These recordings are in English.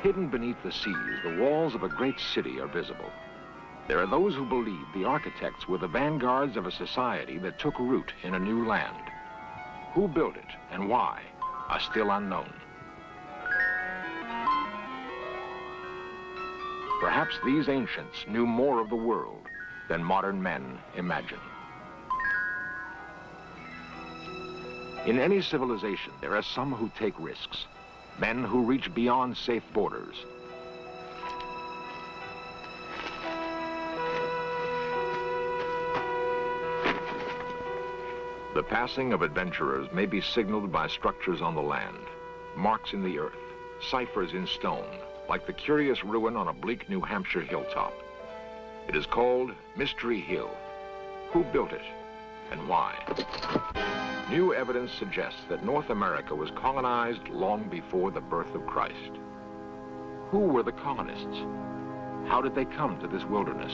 Hidden beneath the seas, the walls of a great city are visible. There are those who believe the architects were the vanguards of a society that took root in a new land. Who built it and why are still unknown. Perhaps these ancients knew more of the world than modern men imagine. In any civilization, there are some who take risks, men who reach beyond safe borders. The passing of adventurers may be signaled by structures on the land, marks in the earth, ciphers in stone, like the curious ruin on a bleak New Hampshire hilltop. It is called Mystery Hill. Who built it and why? New evidence suggests that North America was colonized long before the birth of Christ. Who were the colonists? How did they come to this wilderness?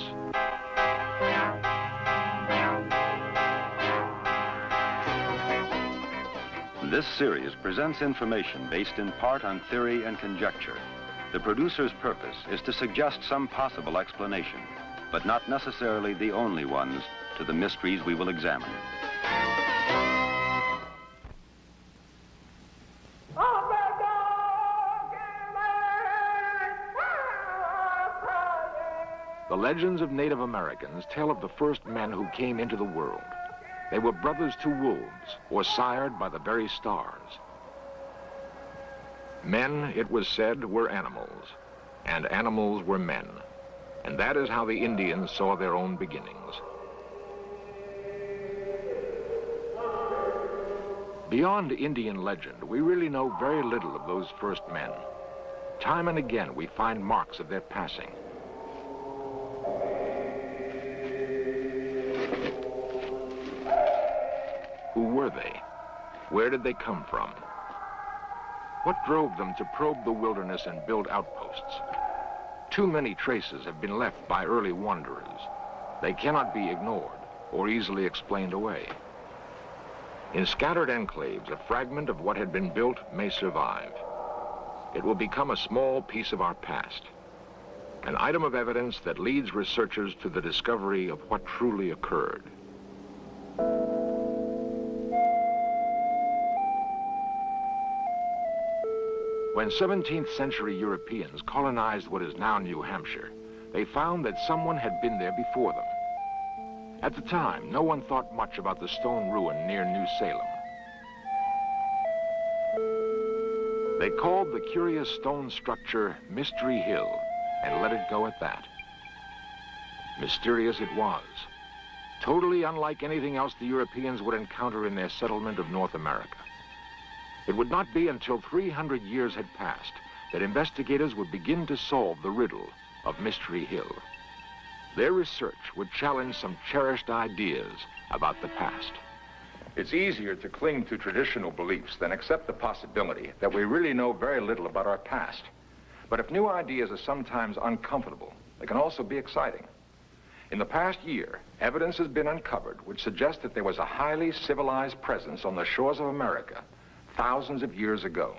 This series presents information based in part on theory and conjecture. The producer's purpose is to suggest some possible explanation, but not necessarily the only ones, to the mysteries we will examine. The legends of Native Americans tell of the first men who came into the world. They were brothers to wolves, or sired by the very stars. Men, it was said, were animals, and animals were men. And that is how the Indians saw their own beginnings. Beyond Indian legend, we really know very little of those first men. Time and again, we find marks of their passing. Who were they? Where did they come from? What drove them to probe the wilderness and build outposts? Too many traces have been left by early wanderers. They cannot be ignored or easily explained away. In scattered enclaves, a fragment of what had been built may survive. It will become a small piece of our past, an item of evidence that leads researchers to the discovery of what truly occurred. When 17th century Europeans colonized what is now New Hampshire, they found that someone had been there before them. At the time, no one thought much about the stone ruin near New Salem. They called the curious stone structure Mystery Hill and let it go at that. Mysterious it was, totally unlike anything else the Europeans would encounter in their settlement of North America. It would not be until 300 years had passed that investigators would begin to solve the riddle of Mystery Hill. Their research would challenge some cherished ideas about the past. It's easier to cling to traditional beliefs than accept the possibility that we really know very little about our past. But if new ideas are sometimes uncomfortable, they can also be exciting. In the past year, evidence has been uncovered which suggests that there was a highly civilized presence on the shores of America thousands of years ago.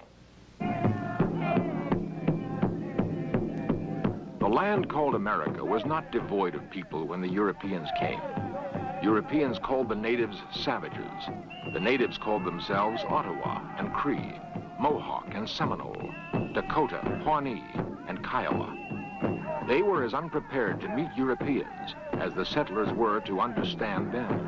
The land called America was not devoid of people when the Europeans came. Europeans called the natives savages. The natives called themselves Ottawa and Cree, Mohawk and Seminole, Dakota, Pawnee, and Kiowa. They were as unprepared to meet Europeans as the settlers were to understand them.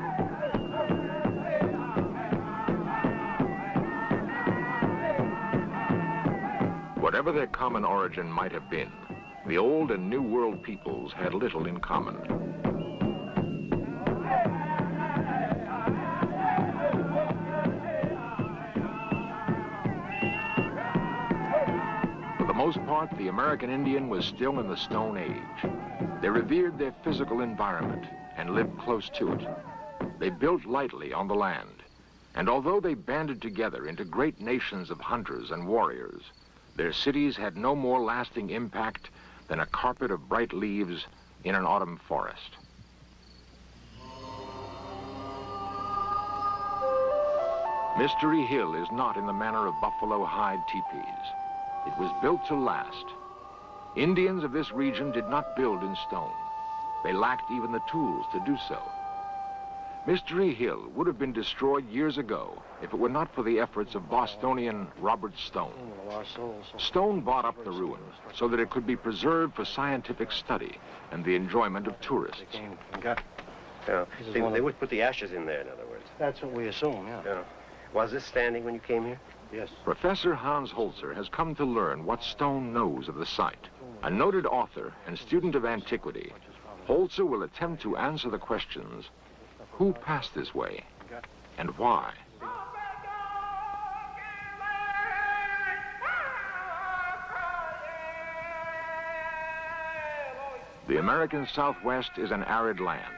Whatever their common origin might have been, the Old and New World peoples had little in common. For the most part, the American Indian was still in the Stone Age. They revered their physical environment and lived close to it. They built lightly on the land, and although they banded together into great nations of hunters and warriors, their cities had no more lasting impact than a carpet of bright leaves in an autumn forest. Mystery Hill is not in the manner of buffalo hide teepees. It was built to last, Indians of this region did not build in stone. They lacked even the tools to do so. Mystery Hill would have been destroyed years ago if it were not for the efforts of Bostonian Robert Stone. Stone bought up the ruin so that it could be preserved for scientific study and the enjoyment of tourists. Yeah. They would put the ashes in there, in other words. That's what we assume, yeah. Yeah. Was this standing when you came here? Yes. Professor Hans Holzer has come to learn what Stone knows of the site. A noted author and student of antiquity, Holzer will attempt to answer the questions: who passed this way, and why? The American Southwest is an arid land.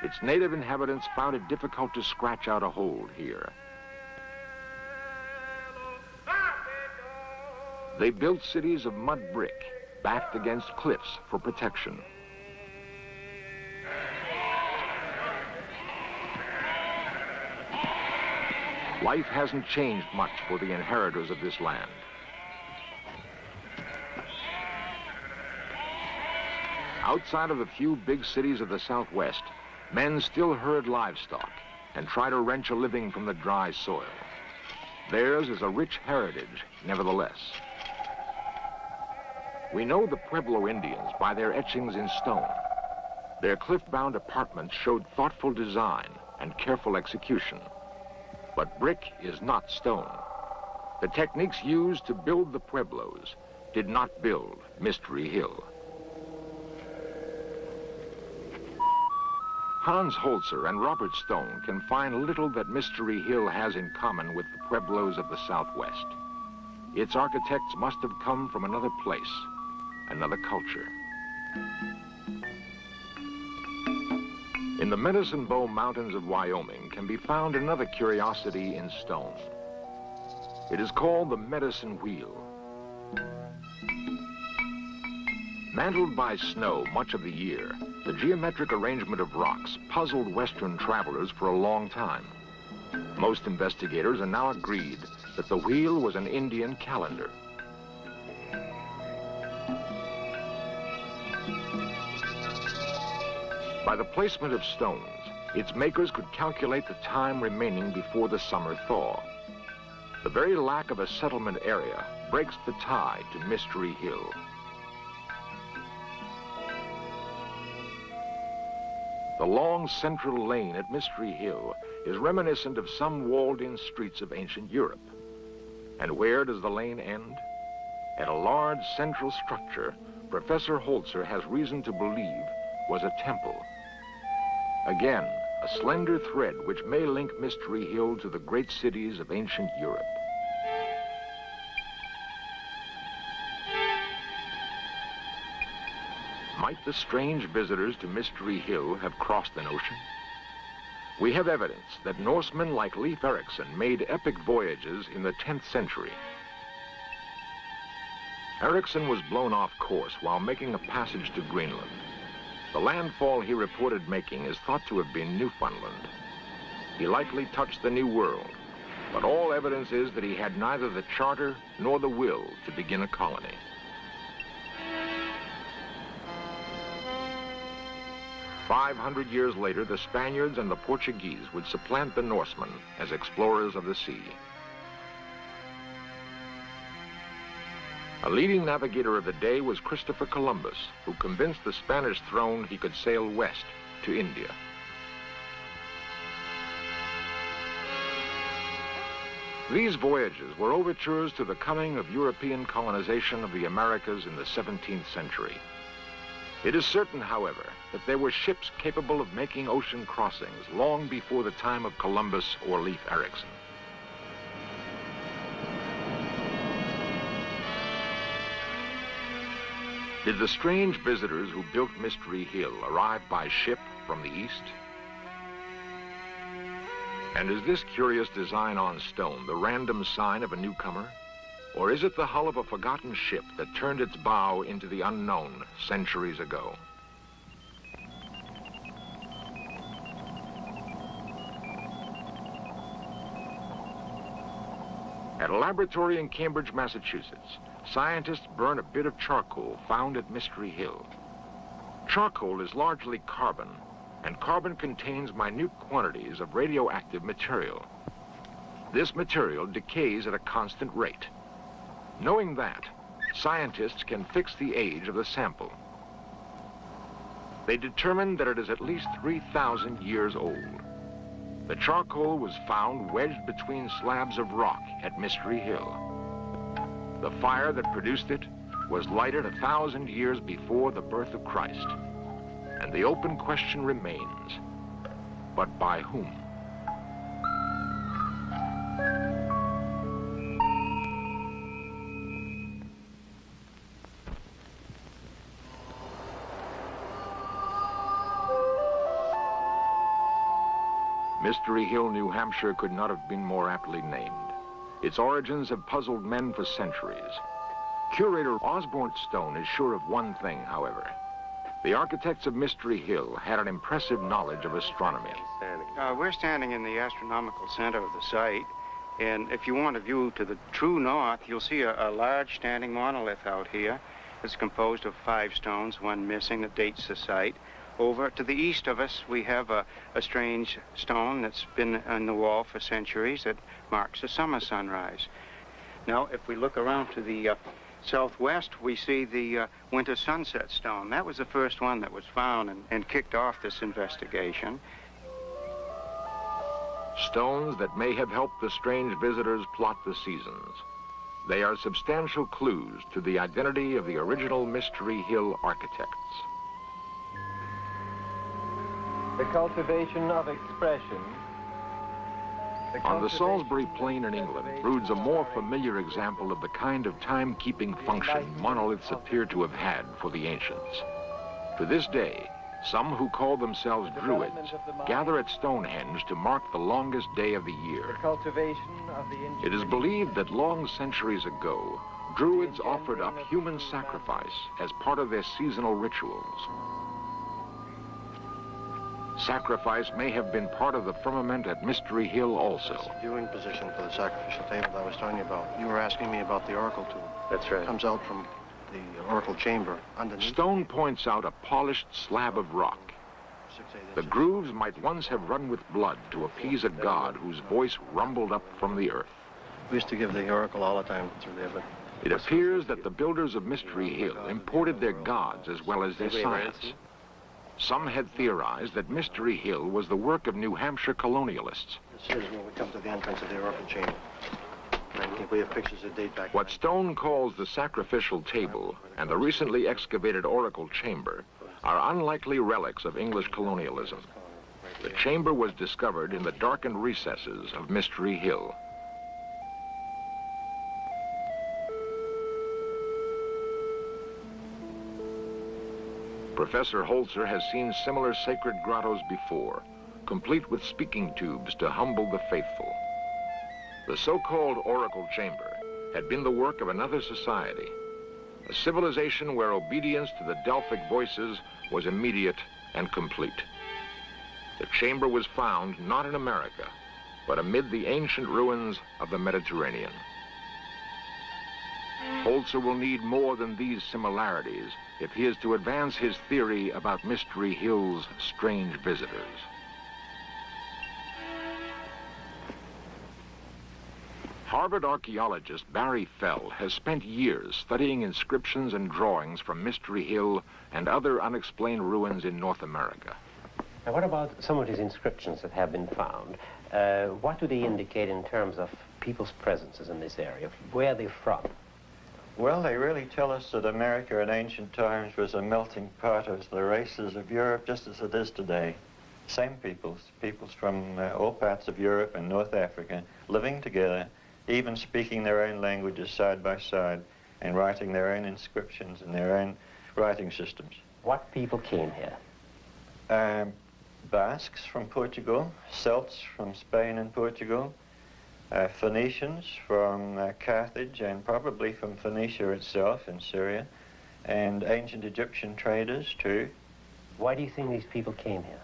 Its native inhabitants found it difficult to scratch out a hold here. They built cities of mud brick, backed against cliffs for protection. Life hasn't changed much for the inheritors of this land. Outside of the few big cities of the Southwest, men still herd livestock and try to wrench a living from the dry soil. Theirs is a rich heritage, nevertheless. We know the Pueblo Indians by their etchings in stone. Their cliff-bound apartments showed thoughtful design and careful execution. But brick is not stone. The techniques used to build the Pueblos did not build Mystery Hill. Hans Holzer and Robert Stone can find little that Mystery Hill has in common with the Pueblos of the Southwest. Its architects must have come from another place, another culture. In the Medicine Bow Mountains of Wyoming can be found another curiosity in stone. It is called the Medicine Wheel. Mantled by snow much of the year, the geometric arrangement of rocks puzzled Western travelers for a long time. Most investigators are now agreed that the wheel was an Indian calendar. By the placement of stones, its makers could calculate the time remaining before the summer thaw. The very lack of a settlement area breaks the tie to Mystery Hill. The long central lane at Mystery Hill is reminiscent of some walled-in streets of ancient Europe. And where does the lane end? At a large central structure Professor Holzer has reason to believe was a temple. Again, a slender thread which may link Mystery Hill to the great cities of ancient Europe. Might the strange visitors to Mystery Hill have crossed an ocean? We have evidence that Norsemen like Leif Erikson made epic voyages in the 10th century. Erikson was blown off course while making a passage to Greenland. The landfall he reported making is thought to have been Newfoundland. He likely touched the New World, but all evidence is that he had neither the charter nor the will to begin a colony. "500 years later, the Spaniards and the Portuguese would supplant the Norsemen as explorers of the sea. A leading navigator of the day was Christopher Columbus, who convinced the Spanish throne he could sail west to India. These voyages were overtures to the coming of European colonization of the Americas in the 17th century. It is certain, however, that there were ships capable of making ocean crossings long before the time of Columbus or Leif Erikson. Did the strange visitors who built Mystery Hill arrive by ship from the east? And is this curious design on stone the random sign of a newcomer? Or is it the hull of a forgotten ship that turned its bow into the unknown centuries ago? At a laboratory in Cambridge, Massachusetts, scientists burn a bit of charcoal found at Mystery Hill. Charcoal is largely carbon, and carbon contains minute quantities of radioactive material. This material decays at a constant rate. Knowing that, scientists can fix the age of the sample. They determined that it is at least 3,000 years old. The charcoal was found wedged between slabs of rock at Mystery Hill. The fire that produced it was lighted 1,000 years before the birth of Christ. And the open question remains, but by whom? Mystery Hill, New Hampshire could not have been more aptly named. Its origins have puzzled men for centuries. Curator Osborne Stone is sure of one thing, however. The architects of Mystery Hill had an impressive knowledge of astronomy. We're standing in the astronomical center of the site, and if you want a view to the true north, you'll see a large standing monolith out here. It's composed of 5 stones, one missing that dates the site. Over to the east of us, we have a strange stone that's been on the wall for centuries that marks the summer sunrise. Now, if we look around to the southwest, we see the winter sunset stone. That was the first one that was found and kicked off this investigation. Stones that may have helped the strange visitors plot the seasons. They are substantial clues to the identity of the original Mystery Hill architects. The cultivation of expression. On the Salisbury Plain in England broods a more familiar example of the kind of time-keeping function monoliths appear to have had for the ancients. To this day, some who call themselves Druids gather at Stonehenge to mark the longest day of the year. It is believed that long centuries ago, Druids offered up human sacrifice as part of their seasonal rituals. Sacrifice may have been part of the firmament at Mystery Hill also. Viewing position for the sacrificial table that I was telling you about. You were asking me about the oracle tomb. That's right. It comes out from the oracle chamber underneath. Stone points out a polished slab of rock. The grooves might once have run with blood to appease a god whose voice rumbled up from the earth. We used to give the oracle all the time through there, but... It appears that the builders of Mystery Hill imported their gods as well as their science. Some had theorized that Mystery Hill was the work of New Hampshire colonialists. This is when we come to the entrance of the oracle chamber. And I think we have pictures that date back... What Stone calls the sacrificial table and the recently excavated oracle chamber are unlikely relics of English colonialism. The chamber was discovered in the darkened recesses of Mystery Hill. Professor Holzer has seen similar sacred grottos before, complete with speaking tubes to humble the faithful. The so-called oracle chamber had been the work of another society, a civilization where obedience to the Delphic voices was immediate and complete. The chamber was found not in America, but amid the ancient ruins of the Mediterranean. Holzer will need more than these similarities if he is to advance his theory about Mystery Hill's strange visitors. Harvard archaeologist Barry Fell has spent years studying inscriptions and drawings from Mystery Hill and other unexplained ruins in North America. Now, what about some of these inscriptions that have been found? What do they indicate in terms of people's presences in this area? Where are they from? Well, they really tell us that America in ancient times was a melting pot of the races of Europe, just as it is today. Same peoples from all parts of Europe and North Africa, living together, even speaking their own languages side by side, and writing their own inscriptions and their own writing systems. What people came here? Basques from Portugal, Celts from Spain and Portugal, Phoenicians from Carthage and probably from Phoenicia itself in Syria, and ancient Egyptian traders too. Why do you think these people came here?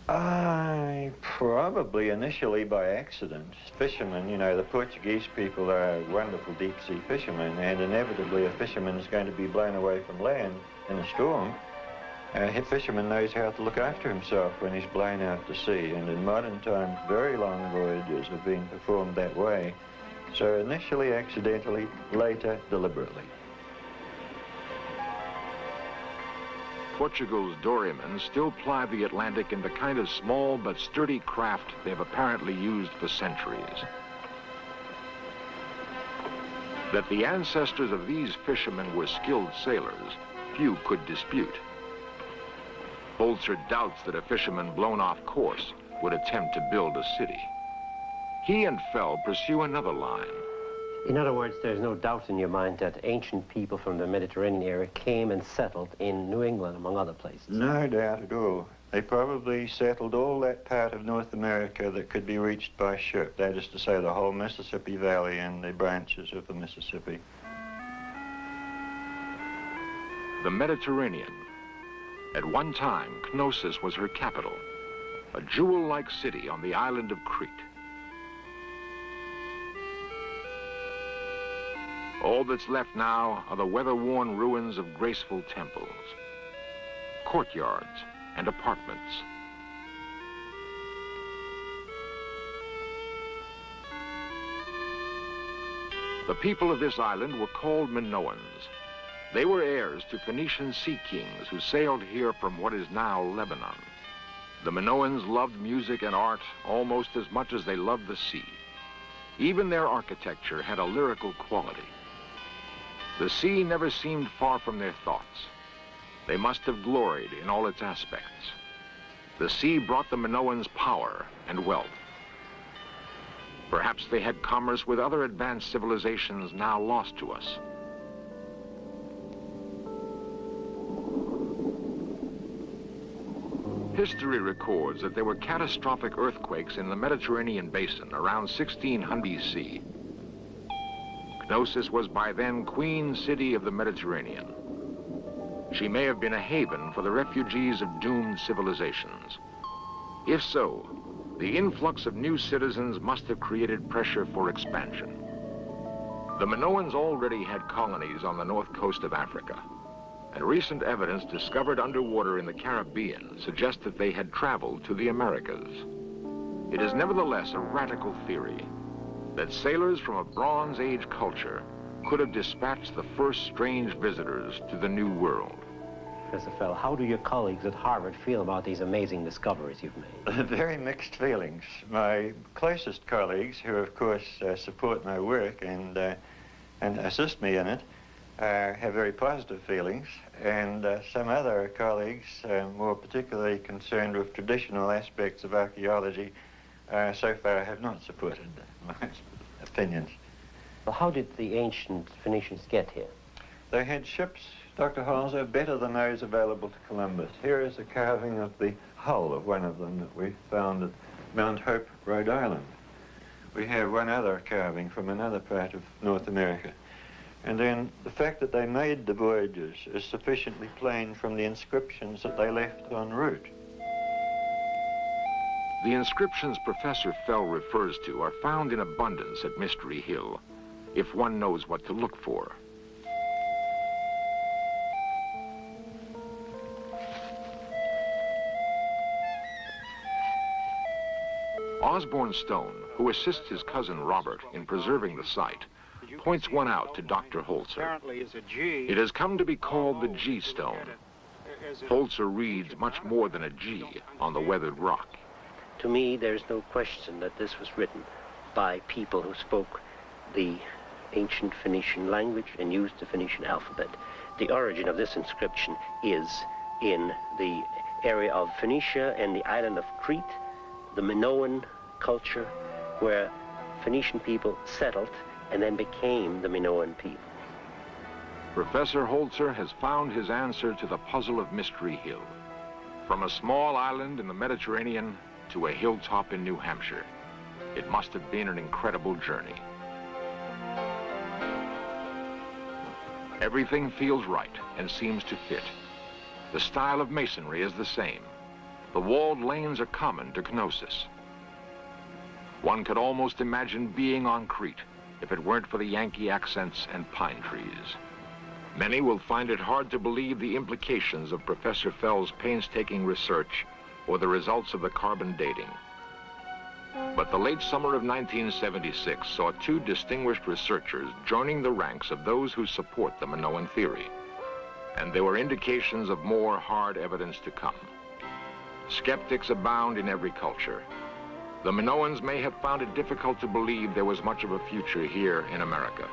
Probably initially by accident. Fishermen, you know, the Portuguese people are wonderful deep-sea fishermen, and inevitably a fisherman is going to be blown away from land in a storm. A fisherman knows how to look after himself when he's blown out to sea, and in modern times, very long voyages have been performed that way. So initially accidentally, later deliberately. Portugal's dorymen still ply the Atlantic in the kind of small but sturdy craft they've apparently used for centuries. That the ancestors of these fishermen were skilled sailors, few could dispute. Holzer doubts that a fisherman blown off course would attempt to build a city. He and Fell pursue another line. In other words, there's no doubt in your mind that ancient people from the Mediterranean area came and settled in New England, among other places. No doubt at all. They probably settled all that part of North America that could be reached by ship. That is to say, the whole Mississippi Valley and the branches of the Mississippi. The Mediterranean. At one time, Knossos was her capital, a jewel-like city on the island of Crete. All that's left now are the weather-worn ruins of graceful temples, courtyards, and apartments. The people of this island were called Minoans. They were heirs to Phoenician sea kings who sailed here from what is now Lebanon. The Minoans loved music and art almost as much as they loved the sea. Even their architecture had a lyrical quality. The sea never seemed far from their thoughts. They must have gloried in all its aspects. The sea brought the Minoans power and wealth. Perhaps they had commerce with other advanced civilizations now lost to us. History records that there were catastrophic earthquakes in the Mediterranean basin around 1600 BC. Knossos was by then Queen City of the Mediterranean. She may have been a haven for the refugees of doomed civilizations. If so, the influx of new citizens must have created pressure for expansion. The Minoans already had colonies on the north coast of Africa, and recent evidence discovered underwater in the Caribbean suggests that they had traveled to the Americas. It is nevertheless a radical theory that sailors from a Bronze Age culture could have dispatched the first strange visitors to the New World. Professor Fell, how do your colleagues at Harvard feel about these amazing discoveries you've made? Very mixed feelings. My closest colleagues, who of course support my work and assist me in it, have very positive feelings, and some other colleagues, more particularly concerned with traditional aspects of archaeology, so far have not supported my opinions. Well, how did the ancient Phoenicians get here? They had ships, Dr. Holzer, better than those available to Columbus. Here is a carving of the hull of one of them that we found at Mount Hope, Rhode Island. We have one other carving from another part of North America. And then the fact that they made the voyages is sufficiently plain from the inscriptions that they left en route. The inscriptions Professor Fell refers to are found in abundance at Mystery Hill, if one knows what to look for. Osborne Stone, who assists his cousin Robert in preserving the site, points one out to Dr. Holzer. It has come to be called the G Stone. Holzer reads much more than a G on the weathered rock. To me, there's no question that this was written by people who spoke the ancient Phoenician language and used the Phoenician alphabet. The origin of this inscription is in the area of Phoenicia and the island of Crete, the Minoan culture, where Phoenician people settled and then became the Minoan people. Professor Holzer has found his answer to the puzzle of Mystery Hill. From a small island in the Mediterranean to a hilltop in New Hampshire, it must have been an incredible journey. Everything feels right and seems to fit. The style of masonry is the same. The walled lanes are common to Knossos. One could almost imagine being on Crete if it weren't for the Yankee accents and pine trees. Many will find it hard to believe the implications of Professor Fell's painstaking research or the results of the carbon dating. But the late summer of 1976 saw two distinguished researchers joining the ranks of those who support the Minoan theory. And there were indications of more hard evidence to come. Skeptics abound in every culture. The Minoans may have found it difficult to believe there was much of a future here in America.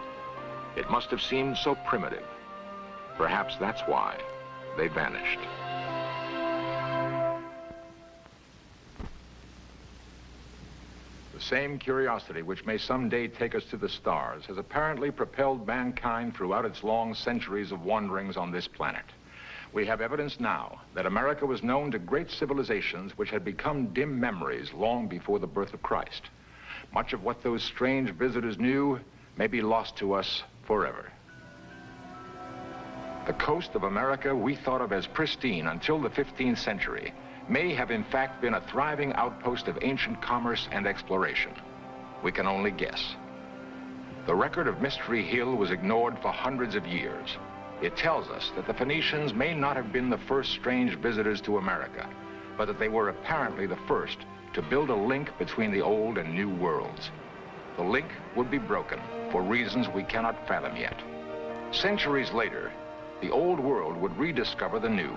It must have seemed so primitive. Perhaps that's why they vanished. The same curiosity which may someday take us to the stars has apparently propelled mankind throughout its long centuries of wanderings on this planet. We have evidence now that America was known to great civilizations which had become dim memories long before the birth of Christ. Much of what those strange visitors knew may be lost to us forever. The coast of America we thought of as pristine until the 15th century may have in fact been a thriving outpost of ancient commerce and exploration. We can only guess. The record of Mystery Hill was ignored for hundreds of years. It tells us that the Phoenicians may not have been the first strange visitors to America, but that they were apparently the first to build a link between the old and new worlds. The link would be broken for reasons we cannot fathom yet. Centuries later, the old world would rediscover the new.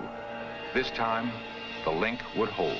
This time, the link would hold.